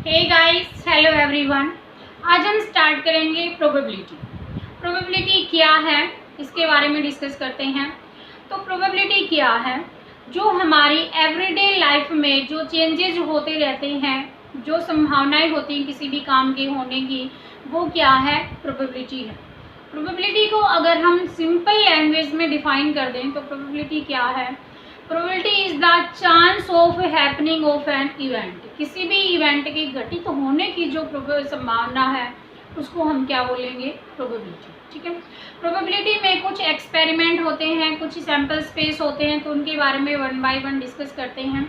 Hey guys, hello everyone. आज हम start करेंगे प्रोबेबिलिटी। प्रोबेबिलिटी क्या है इसके बारे में डिस्कस करते हैं। तो प्रोबेबिलिटी क्या है, जो हमारी एवरीडे लाइफ में जो चेंजेस होते रहते हैं, जो संभावनाएं होती हैं किसी भी काम के होने की, वो क्या है, प्रोबेबिलिटी है। प्रोबेबिलिटी को अगर हम सिंपल लैंग्वेज में डिफाइन कर दें तो प्रोबेबिलिटी क्या है, probability is the chance of happening of an event. किसी भी इवेंट के घटित होने की जो संभावना है उसको हम क्या बोलेंगे, प्रोबेबिलिटी। ठीक है। प्रोबेबिलिटी में कुछ एक्सपेरिमेंट होते हैं, कुछ सैंपल स्पेस होते हैं, तो उनके बारे में वन बाय वन डिस्कस करते हैं।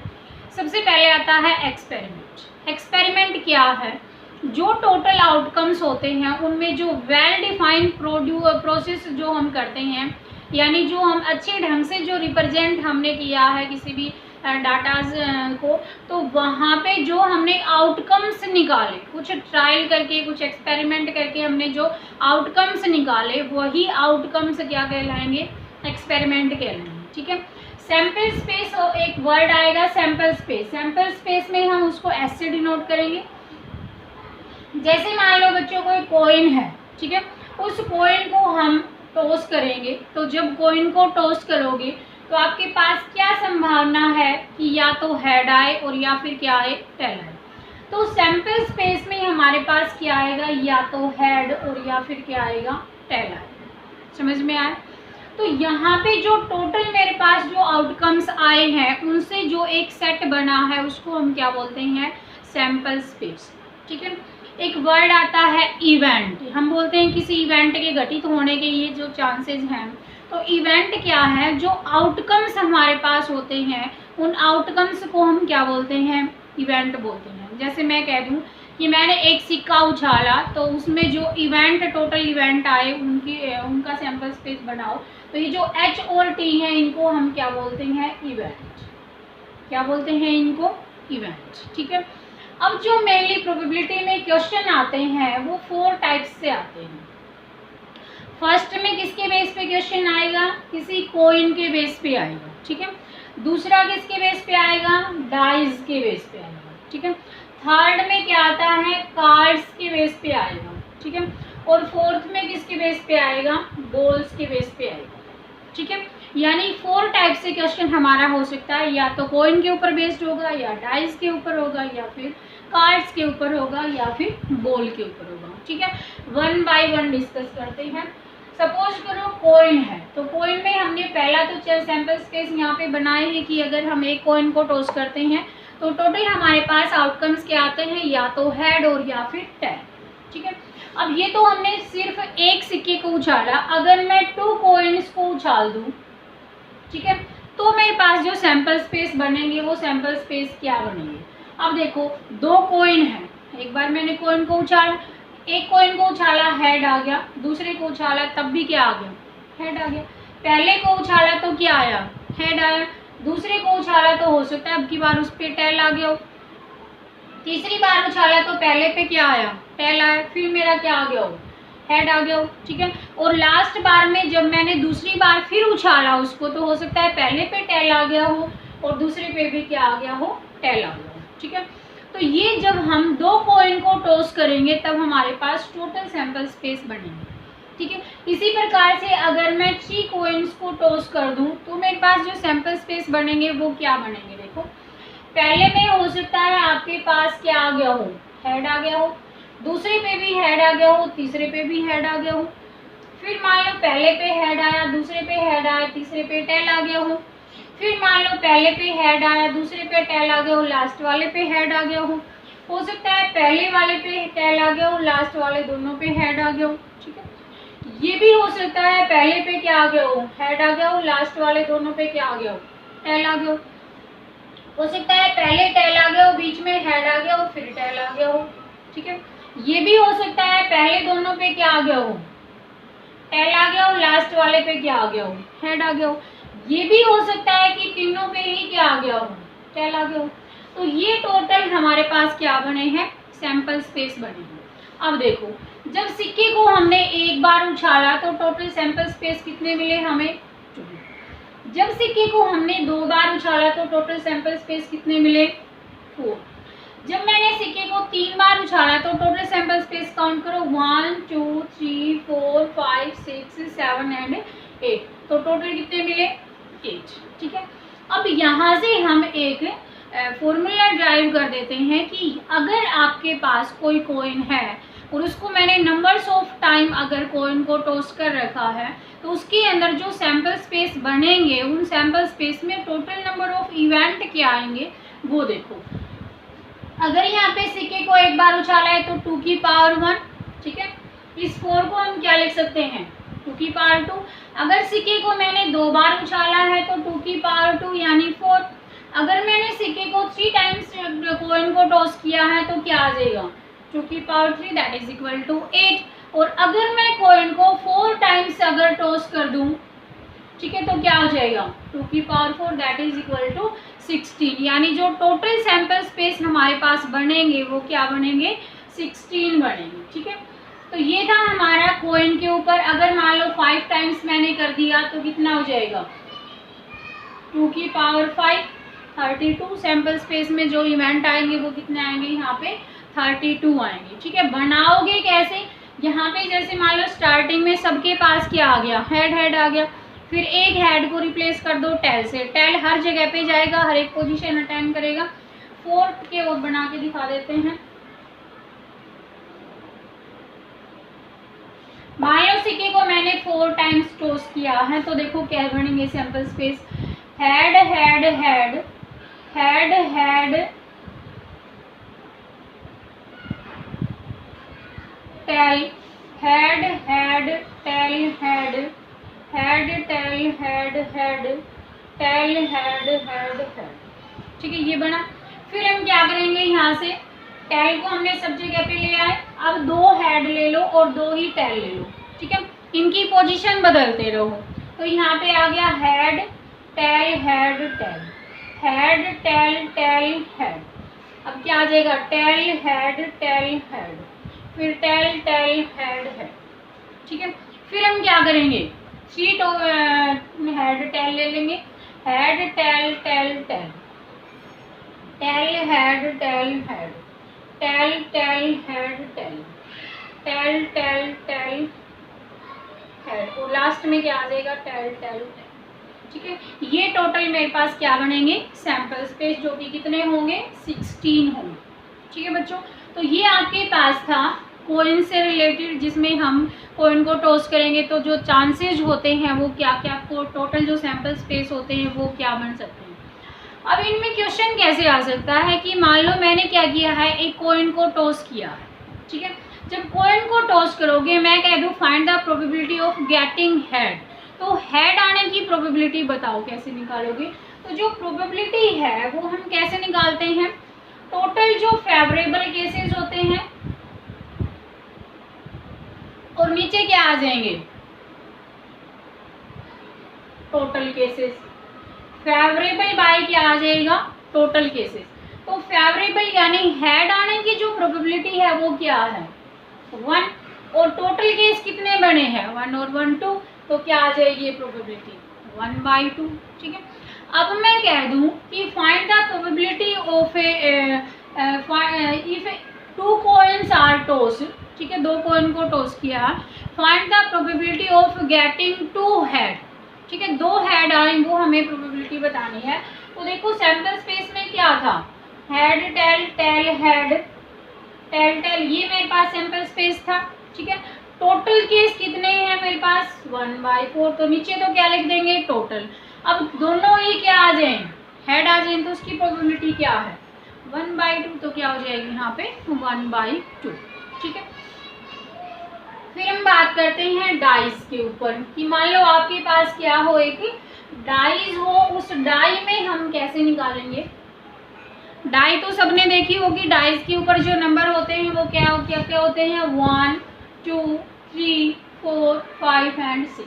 सबसे पहले आता है एक्सपेरिमेंट। एक्सपेरिमेंट क्या है, जो टोटल आउटकम्स होते हैं उनमें जो वेल डिफाइंड प्रोसेस जो हम करते हैं, यानी जो हम अच्छे ढंग से जो रिप्रेजेंट हमने किया है किसी भी डाटाज को, तो वहाँ पे जो हमने आउटकम्स निकाले, कुछ ट्रायल करके, कुछ एक्सपेरिमेंट करके हमने जो आउटकम्स निकाले, वही आउटकम्स क्या कहलाएंगे, एक्सपेरिमेंट कहलाएंगे। ठीक है। सैंपल स्पेस, एक वर्ड आएगा सैंपल स्पेस। सैंपल स्पेस में हम उसको ऐसे डिनोट करेंगे, जैसे मान लो बच्चों कोई कॉइन है, ठीक है, उस कॉइन को हम टॉस करेंगे, तो जब कॉइन को टॉस करोगे तो आपके पास क्या संभावना है कि या तो हेड आए और या फिर क्या आए, टेल आए। तो सैंपल स्पेस में हमारे पास क्या आएगा, या तो हेड और या फिर क्या आएगा, टेल आएगा। समझ में आए। तो यहाँ पे जो टोटल मेरे पास जो आउटकम्स आए हैं उनसे जो एक सेट बना है उसको हम क्या बोलते हैं, सैंपल स्पेस। ठीक है। एक वर्ड आता है इवेंट। हम बोलते हैं किसी इवेंट के घटित होने के ये जो चांसेस हैं, तो इवेंट क्या है, जो आउटकम्स हमारे पास होते हैं उन आउटकम्स को हम क्या बोलते हैं, इवेंट बोलते हैं। जैसे मैं कह दूं कि मैंने एक सिक्का उछाला, तो उसमें जो इवेंट, टोटल इवेंट आए उनका सैंपल स्पेस बनाओ, तो ये जो H और T हैं इनको हम क्या बोलते हैं, इवेंट। क्या बोलते हैं इनको, इवेंट। ठीक है। अब जो मेनली प्रोबेबिलिटी में क्वेश्चन आते हैं वो 4 टाइप्स से आते हैं। फर्स्ट में किसके बेस पे क्वेश्चन आएगा, किसी कॉइन के बेस पे आएगा। ठीक है। दूसरा किसके बेस पे आएगा, डाइज के बेस पे आएगा। ठीक है। थर्ड में क्या आता है, कार्ड्स के बेस पे आएगा। ठीक है। और फोर्थ में किसके बेस पे आएगा, बॉल्स के बेस पे आएगा। ठीक है। यानी 4 टाइप से क्वेश्चन हमारा हो सकता है, या तो कॉइन के ऊपर बेस्ड होगा, या डाइस के ऊपर होगा, या फिर कार्ड्स के ऊपर होगा, या फिर बॉल के ऊपर होगा। ठीक है। वन बाय वन डिस्कस करते हैं। सपोज करो कॉइन है, तो कॉइन में हमने पहला तो चल सैंपल स्पेस यहाँ पे बनाए हैं कि अगर हम एक कॉइन को टॉस करते हैं तो टोटल हमारे पास आउटकम्स क्या आते हैं, या तो हेड और या फिर टेल। ठीक है। अब ये तो हमने सिर्फ एक सिक्के को उछाला, अगर मैं 2 कॉइन्स को उछाल दूं, ठीक है, तो मेरे पास जो सैंपल स्पेस बनेंगे वो सैंपल स्पेस क्या बनेंगे। अब देखो 2 कॉइन है, एक बार मैंने कॉइन को उछाला, एक कॉइन को उछाला हेड आ गया, दूसरे को उछाला तब भी क्या आ गया, हेड आ गया। पहले को उछाला तो क्या आया, हेड आया। दूसरे को उछाला तो हो सकता है अब की बार उस पर टेल आ गया हो। तीसरी बार उछाला तो पहले पे क्या आया, टेल आया, फिर मेरा क्या आ गया हो, हेड आ गया हो। ठीक है। और लास्ट बार में जब मैंने दूसरी बार फिर उछाला उसको, तो हो सकता है पहले पे टेल आ गया हो और दूसरे पे भी क्या आ गया हो, टेल आ गया हो। ठीक है। तो ये जब हम 2 कॉइन को टॉस करेंगे तब हमारे पास टोटल सैंपल स्पेस बनेंगे। ठीक है। इसी प्रकार से अगर मैं 3 कॉइन्स को टॉस कर दूं तो मेरे पास जो सैंपल स्पेस बनेंगे वो क्या बनेंगे, देखो पहले में हो सकता है आपके पास क्या आ गया हो, हेड आ गया हो, दूसरे पे भी हेड आ गया हो, तीसरे पे भी हेड आ गया हो, फिर मान लो पहले पे हेड आया, दूसरे पे हेड आया, तीसरे पे टेल आ गया हो, फिर मान लो पहले पे हेड आया, दूसरे पे टेल आ गया हो, लास्ट वाले पे हेड आ गया हो सकता है पहले वाले पे टेल आ गया हो, लास्ट वाले दोनों पे हेड आ गया हो। ठीक है। ये भी हो सकता है पहले पे क्या आ गया हो, हेड आ गया हो, लास्ट वाले दोनों पे क्या आ गया हो, टेल आ गया हो सकता है पहले टेल आ गया हो, बीच में हेड आ गया हो, फिर टेल आ गया हो। ठीक है। ये भी हो सकता है पहले दोनों पे क्या आ गया हो, टेल आ गया हो, लास्ट वाले पे क्या आ गया हो, हेड आ गया हो। ये भी हो सकता है कि तीनों पे ही क्या आ गया हो, टेल आ गया हो। तो ये टोटल हमारे पास क्या बने हैं, सैंपल स्पेस बने हैं। अब देखो जब सिक्के को हमने एक बार उछाला तो टोटल सैंपल स्पेस कितने मिले हमें, 2। जब सिक्के को हमने 2 बार उछाला तो टोटल सैंपल स्पेस कितने मिले, 4। जब मैंने सिक्के को 3 बार उछाला तो टोटल सैंपल स्पेस काउंट करो 1 2 3 4 5 6 7 एंड 8। तो टोटल कितने मिले 8। ठीक है, अब यहाँ से हम एक फॉर्मूला ड्राइव कर देते हैं कि अगर आपके पास कोई कॉइन है और उसको मैंने नंबर्स ऑफ टाइम अगर कॉइन को टॉस कर रखा है तो उसके अंदर जो सैंपल स्पेस बनेंगे उन सैंपल स्पेस में टोटल नंबर ऑफ इवेंट क्या आएंगे वो देखो। अगर यहाँ पे सिक्के को एक बार उछाला है तो 2 की पावर 1। ठीक है, इस 4 को हम क्या लिख सकते हैं 2 की पावर 2। अगर सिक्के को मैंने 2 बार उछाला है तो 2 की पावर 2 यानी 4। अगर मैंने सिक्के को 3 टाइम्स कॉइन को टॉस किया है तो क्या आ जाएगा 2 की power 3 that is equal to 8। और अगर मैं कॉइन को 4 टाइम्स अगर टॉस कर दूं, ठीक है, तो क्या हो जाएगा 2 की power 4 that is equal to 16। यानी जो टोटल सैंपल स्पेस हमारे पास बनेंगे वो क्या बनेंगे 16 बनेंगे। ठीक है, तो ये था हमारा कॉइन के ऊपर। अगर मान लो 5 टाइम्स मैंने कर दिया तो कितना हो जाएगा 2 की पावर 5 32। सैंपल स्पेस में जो इवेंट आएंगे वो कितने आएंगे यहाँ पे 32 आएंगे। ठीक है, बनाओगे कैसे, यहाँ पे जैसे मान लो स्टार्टिंग में सबके पास क्या आ गया हेड आ गया, फिर एक हेड को रिप्लेस कर दो टेल से। टेल हर जगह पे जाएगा, हर एक पोजीशन अटेंड करेगा। 4 के और बना के दिखा देते हैं। मान लो सिक्के को मैंने 4 टाइम्स टॉस किया है तो देखो क्या बनेंगे sample space head head head head head tail head head tail head head tail head head tail head head head. ठीक है, ये बना। फिर हम क्या करेंगे, यहाँ से टेल को हमने सब जगह पे ले आए, अब 2 हेड ले लो और 2 ही टेल ले लो। ठीक है, इनकी पोजीशन बदलते रहो। तो यहाँ पे आ गया head tail head tail head tail tail head. अब क्या आ जाएगा टेल हेड हेड फिर टेल टेल हेड हेड। ठीक है, फिर हम क्या करेंगे 3 हेड टेल ले लेंगे, head tail tail tail tail head tail head tail tail head tail tail tail tail head और लास्ट में क्या आ जाएगा टेल टेल टेल। ठीक है, ये टोटल मेरे पास क्या बनेंगे सैंपल स्पेस जो कि कितने होंगे 16 होंगे। ठीक है बच्चों, तो ये आपके पास था कॉइन से रिलेटेड जिसमें हम कॉइन को टॉस करेंगे तो जो चांसेस होते हैं वो क्या क्या, टोटल जो सैंपल स्पेस होते हैं वो क्या बन सकते हैं। अब इनमें क्वेश्चन कैसे आ सकता है कि मान लो मैंने क्या किया है एक कॉइन को टॉस किया है। ठीक है, जब कॉइन को टॉस करोगे मैं कह दूँ find the probability of getting head, तो हेड आने की प्रोबेबिलिटी बताओ कैसे निकालोगे। तो जो प्रोबेबिलिटी है वो हम कैसे निकालते हैं, टोटल जो फेवरेबल केसेस होते हैं और नीचे क्या आ जाएंगे टोटल केसेस, फेवरेबल बाय क्या आ जाएगा टोटल केसेस। तो फेवरेबल यानी हेड आने की जो प्रोबेबिलिटी है वो क्या है 1 और टोटल केस कितने बने हैं 1 और 1 2, तो क्या आ जाएगी ये प्रोबेबिलिटी 1/2। ठीक है, अब मैं कह दूं कि find the probability of if 2 coins are toss. ठीक है, 2 कॉइन को टॉस किया, find the probability of getting 2 head. ठीक है, 2 हेड आए वो हमें प्रोबेबिलिटी बतानी है। तो देखो सैंपल स्पेस में क्या था head tail tail head tail tail, ये मेरे पास सैंपल स्पेस था। ठीक है, टोटल केस कितने हैं मेरे पास 1/4, तो नीचे तो क्या लिख देंगे टोटल। अब दोनों ही क्या आ जाएं हेड आ जाएं तो उसकी प्रोबेबिलिटी क्या है 1/2, तो क्या हो जाएगी यहाँ पे 1/2। ठीक है, फिर हम बात करते हैं डाइस के ऊपर कि मान लो आपके पास क्या हो एक डाइस हो, उस डाई में हम कैसे निकालेंगे। डाई तो सबने देखी होगी, डाइस के ऊपर जो नंबर होते हैं वो क्या क्या होते हैं 1 2 3 4 5 एंड 6।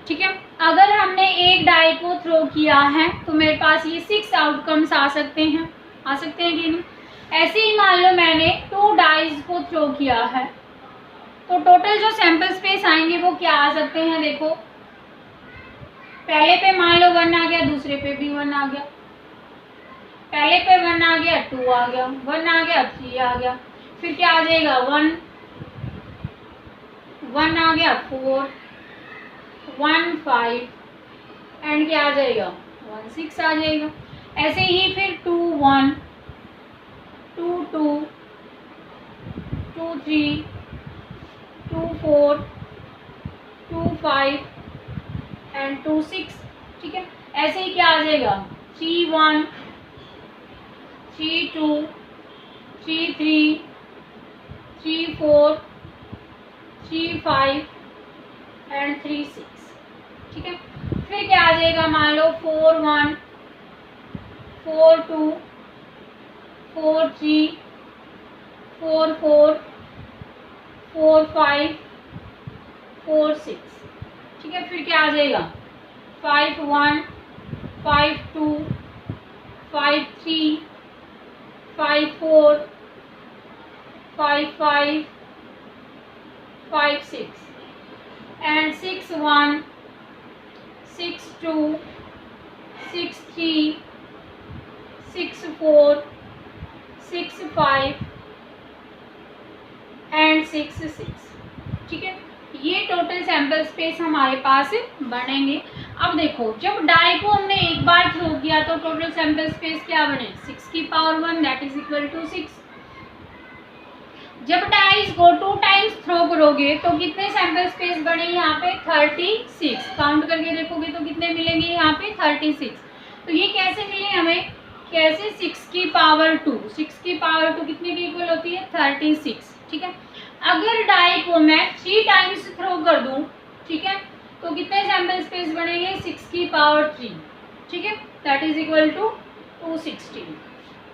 ठीक है, अगर हमने एक डाई को थ्रो किया है तो मेरे पास ये 6 आउटकम्स आ सकते हैं कि नहीं। ऐसे ही मान लो मैंने 2 डाइज को थ्रो किया है तो टोटल जो सैंपल स्पेस आएंगे वो क्या आ सकते हैं। देखो पहले पे मान लो 1 आ गया, दूसरे पे भी 1 आ गया, पहले पे 1 आ गया, 2 आ गया, 1 आ गया, 3 आ गया, फिर क्या आ जाएगा 1 आ गया, 4 1 5 एंड क्या आ जाएगा 1 6 आ जाएगा। ऐसे ही फिर 2 1 2 2 2 3 2 4 2 5 एंड 2 6। ठीक है, ऐसे ही क्या आ जाएगा 3 1 3 2 3 3 3 4 3 5 एंड 3 6। ठीक है, फिर क्या आ जाएगा मान लो 4 1 4 2 4 3 4 4 4 5 4 6। ठीक है, फिर क्या आ जाएगा 5 1 5 2 5 3 5 4 5 5 5 6 एंड 6 1 6 2 6 3 6 4 6 5 एंड 6 6। ठीक है, ये टोटल सैंपल स्पेस हमारे पास बनेंगे। अब देखो, जब डाई को हमने एक बार थ्रो किया तो टोटल सैंपल स्पेस क्या बने 6 की power 1 that is equal to 6। जब डाइस को 2 टाइम्स थ्रो करोगे तो कितने सैंपल स्पेस बने यहाँ पे 36। काउंट करके देखोगे तो कितने मिलेंगे यहाँ पे 36। तो ये कैसे मिले हमें, कैसे 6 की पावर 2, 6 की पावर 2 कितने की इक्वल होती है 36। ठीक है, अगर डाई को मैं 3 टाइम्स थ्रो कर दूं, ठीक है, तो कितने सैंपल स्पेस बनेंगे 6 की पावर 3। ठीक है, दैट इज इक्वल टू 216।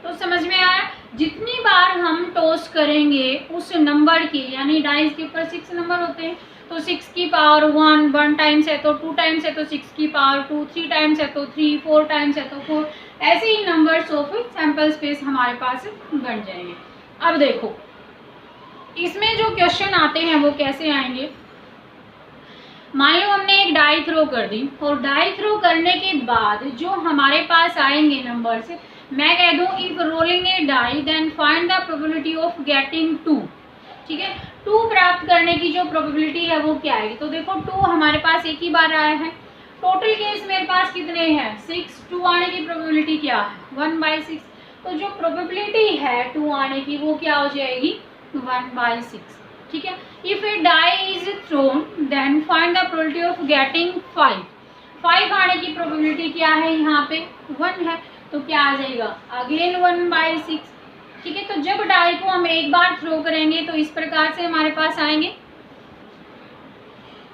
तो समझ में आया, जितनी बार हम टॉस करेंगे उस नंबर की, यानी डाइस के ऊपर 6 नंबर होते हैं, तो 6 की पावर 1 टाइम्स है तो 2 टाइम्स है तो 6 की पावर 2, 3 टाइम्स है तो 3, 4 टाइम्स है तो 4, ऐसे ही नंबर्स ऑफ सैंपल स्पेस हमारे पास बन जाएंगे। अब देखो, इसमें जो क्वेश्चन आते हैं वो कैसे आएंगे। मान लो हमने एक डाई थ्रो कर दी और डाई थ्रो करने के बाद जो हमारे पास आएंगे नंबर्स, मैं कह दूं if rolling a die then find the probability of getting 2। ठीक है, 2 प्राप्त करने की जो प्रोबेबिलिटी है वो क्या आएगी। तो देखो 2 हमारे पास एक ही बार आया है, टोटल केस मेरे पास कितने हैं 6, 2 आने की प्रोबेबिलिटी क्या है 1/6। तो जो प्रोबेबिलिटी है 2 आने की वो क्या हो जाएगी 1/6। ठीक है, if a die is thrown then find the probability of getting 5। 5 आने की प्रोबेबिलिटी क्या है यहाँ पे 1 है, तो क्या आ जाएगा अगेन 1/6। ठीक है, तो जब डाई को हम एक बार थ्रो करेंगे तो इस प्रकार से हमारे पास आएंगे।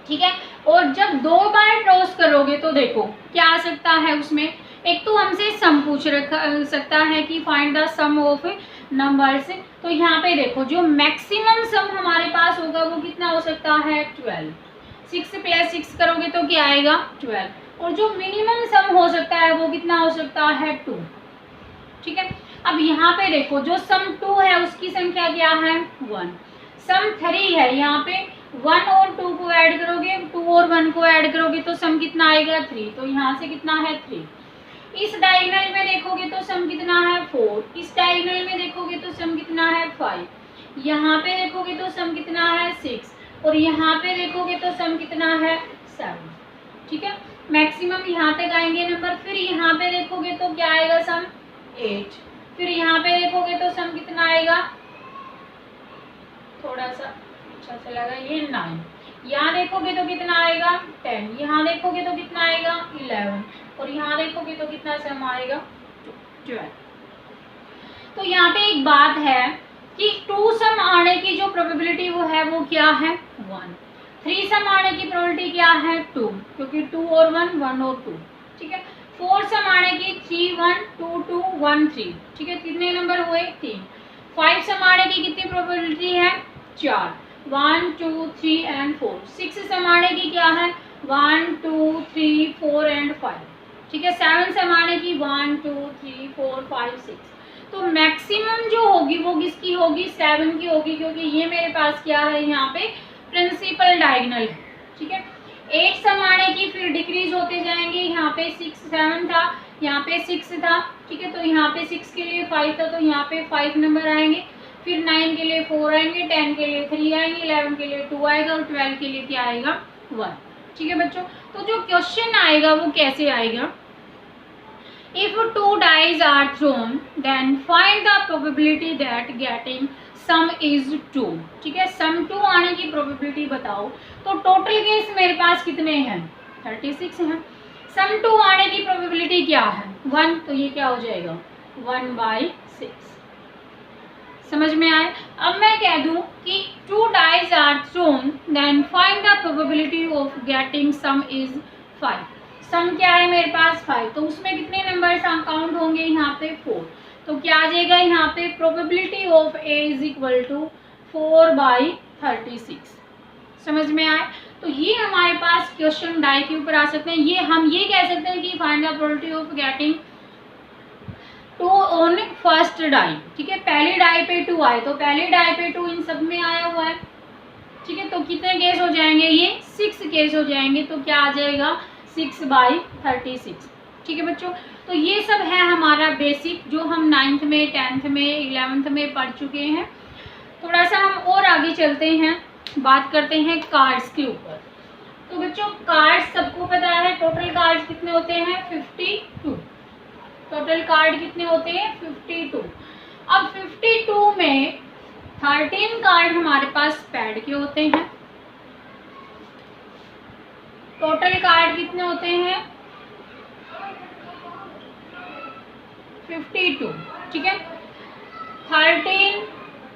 ठीक है, और जब 2 बार टॉस करोगे तो देखो क्या आ सकता है उसमें, एक तो हमसे सम पूछ सकता है कि find the sum of numbers. तो यहाँ पे देखो जो मैक्सिमम सम हमारे पास होगा वो कितना हो सकता है 12। 6 + 6 करोगे तो क्या आएगा 12, और जो मिनिमम सम हो सकता है वो कितना हो सकता है 2। ठीक है, अब यहाँ पे देखो जो सम 2 है उसकी संख्या क्या है 1, सम 3 है, यहाँ पे 1 और 2 को ऐड करोगे, 2 और 1 को ऐड करोगे तो सम कितना आएगा 3, तो यहाँ से कितना है 3। इस डायगोनल में देखोगे तो सम कितना है 4, इस डायगोनल में देखोगे तो सम कितना है 5, यहाँ पे देखोगे तो सम कितना है 6, और यहाँ पे देखोगे तो सम कितना है 7। ठीक है, मैक्सिमम यहाँ तक आएंगे नंबर। फिर यहाँ पे देखोगे तो क्या आएगा सम 8, फिर यहाँ पे देखोगे तो सम कितना आएगा, थोड़ा सा अच्छा से लगा ये 9, यहाँ देखोगे तो कितना आएगा 10, यहाँ देखोगे तो कितना आएगा 11, और यहाँ देखोगे तो कितना सम आएगा 12। तो यहाँ पे एक बात है कि 2 सम आने की जो प्रोबेबिलिटी वो है वो क्या है 1, 3 सम आने की प्रोबेबिलिटी क्या है 2, क्योंकि 2 और 1, 1 और 2। ठीक है, 4 सम आने की 3 1 2 2 1 3। ठीक है, कितने नंबर हुए 3। 5 सम आने की कितनी प्रोबेबिलिटी है 4, 1 2 3 एंड 4। 6 सम आने की क्या है 1 2 3 4 एंड 5। ठीक है, 7 सम आने की 1 2 3 4 5 6। तो मैक्सिमम जो होगी वो किसकी होगी 7 की होगी, क्योंकि ये मेरे पास क्या है यहाँ पे प्रिंसिपल डायगोनल है। ठीक है, 8 सम आने की फिर डिक्रीज होते जाएंगे, यहाँ पे 6 7 था, यहाँ पे 6 था, ठीक है, तो यहाँ पे 6 के लिए 5 था, तो यहाँ पे 5 नंबर आएंगे, फिर 9 के लिए 4 आएंगे, 10 के लिए 3 आएंगे, 11 के लिए 2 आएगा और 12 के लिए क्या आएगा 1। ठीक है बच्चों, तो जो क्वेश्चन आएगा वो कैसे आएगा, If 2 dice are thrown, then find the probability that getting sum is 2। ठीक है, sum 2 आने की probability बताओ। तो टोटल केस मेरे पास कितने हैं, 36 हैं। sum 2 आने की probability क्या है, 1, तो ये क्या हो जाएगा 1/6। समझ में आए। अब मैं कह दूं कि 2 dice are thrown, then find the probability of getting sum is 5। सम क्या है मेरे पास 5, तो उसमें कितने नंबर्स काउंट होंगे, यहाँ पे 4, तो क्या आ जाएगा यहाँ पे probability of A is equal to 4/36। समझ में आए। तो ये हमारे पास क्वेश्चन डाई के ऊपर आ सकते हैं। ये हम ये कह सकते हैं कि find the probability of getting 2 on first die. ठीक है, पहली डाई पे 2 आए, तो पहली डाई पे 2 इन सब में आया हुआ है। ठीक है, तो कितने केस हो जाएंगे, ये 6 केस हो जाएंगे, तो क्या आ जाएगा 6/36। ठीक है बच्चों, तो ये सब है हमारा बेसिक जो हम 9th में 10th में 11th में पढ़ चुके हैं। थोड़ा सा हम और आगे चलते हैं, बात करते हैं कार्ड्स के ऊपर। तो बच्चों कार्ड्स सबको पता है, टोटल कार्ड्स कितने होते हैं 52। टोटल कार्ड कितने होते हैं 52। अब 52 में 13 कार्ड हमारे पास पैड के होते हैं। टोटल कार्ड कितने होते हैं 52। ठीक है, 13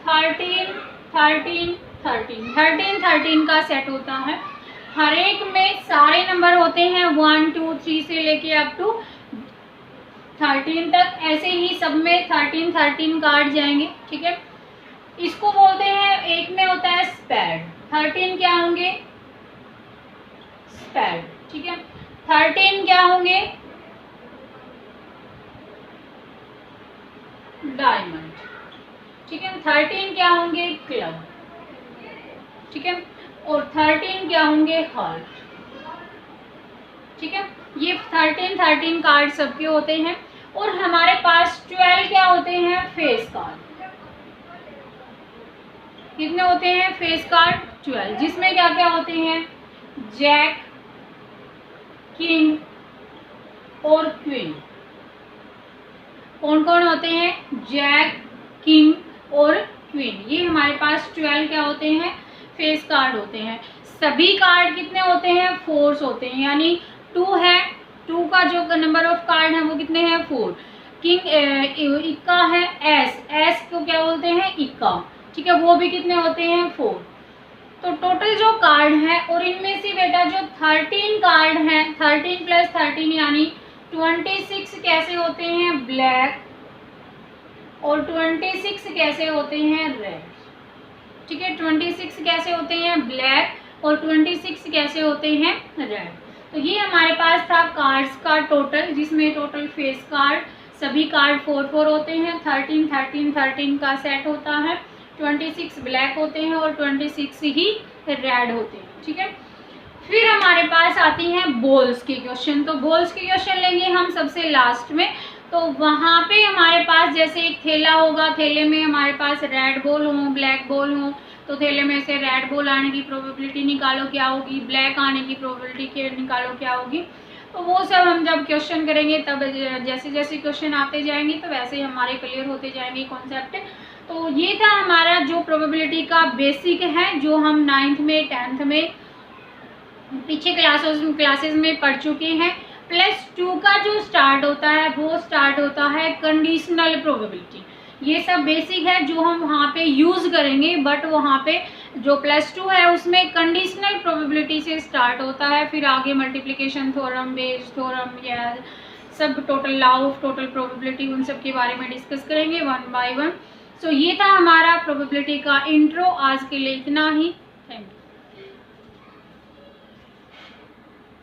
13 13 13 13 13 का सेट होता है। हर एक में सारे नंबर होते हैं 1 2 3 से लेके अप टू 13 तक, ऐसे ही सब में 13 13 कार्ड जाएंगे। ठीक है, इसको बोलते हैं, एक में होता है स्पैड। 13 क्या होंगे स्पैड। ठीक है, 13 क्या होंगे डायमंड। ठीक है, 13 क्या होंगे क्लब। ठीक है, और 13 क्या होंगे हार्ट। ठीक है, ये 13 13 कार्ड सबके होते हैं। और हमारे पास 12 क्या होते हैं फेस कार्ड। कितने होते हैं फेस कार्ड 12, जिसमें क्या क्या होते हैं जैक किंग और क्वीन। कौन कौन होते हैं जैक किंग और क्वीन, ये हमारे पास 12 क्या होते हैं फेस कार्ड होते हैं। सभी कार्ड कितने होते हैं 4 होते हैं, यानी 2 है, 2 का जो नंबर ऑफ कार्ड है वो कितने हैं 4। किंग इक्का है, एस को क्या बोलते हैं इक्का। ठीक है, वो भी कितने होते हैं 4। तो टोटल जो कार्ड है, और इनमें से बेटा जो 13 कार्ड हैं 13 + 13 यानी 26 कैसे होते हैं ब्लैक, और 26 कैसे होते हैं रेड। ठीक है, 26 कैसे होते हैं ब्लैक और 26 कैसे होते हैं रेड। तो ये हमारे पास था कार्ड्स का टोटल, जिसमें टोटल फेस कार्ड सभी कार्ड 4 होते हैं। 13 13 13 का सेट होता है, 26 ब्लैक होते हैं और 26 ही रेड होते हैं। ठीक है, फिर हमारे पास आती हैं बॉल्स के क्वेश्चन। तो बॉल्स के क्वेश्चन लेंगे हम सबसे लास्ट में। तो वहाँ पे हमारे पास जैसे एक थैला होगा, थैले में हमारे पास रेड बॉल हो ब्लैक बॉल हो, तो थैले में से रेड बॉल आने की प्रोबेबिलिटी निकालो क्या होगी, ब्लैक आने की प्रोबेबिलिटी निकालो क्या होगी। तो वो सब हम जब क्वेश्चन करेंगे तब जैसे जैसे क्वेश्चन आते जाएंगे तो वैसे ही हमारे क्लियर होते जाएंगे कॉन्सेप्ट। तो ये था हमारा जो प्रोबेबिलिटी का बेसिक है, जो हम 9th में 10th में पीछे क्लासेस में पढ़ चुके हैं। +2 का जो स्टार्ट होता है वो स्टार्ट होता है कंडीशनल प्रोबेबिलिटी। ये सब बेसिक है जो हम वहाँ पे यूज़ करेंगे, बट वहाँ पे जो +2 है उसमें कंडीशनल प्रोबेबिलिटी से स्टार्ट होता है। फिर आगे मल्टीप्लिकेशन थ्योरम, बेस थ्योरम, या सब total law of total probability, उन सब के बारे में डिस्कस करेंगे 1 बाय 1। सो ये था हमारा प्रोबेबिलिटी का इंट्रो। आज के लिए इतना ही। Thank you.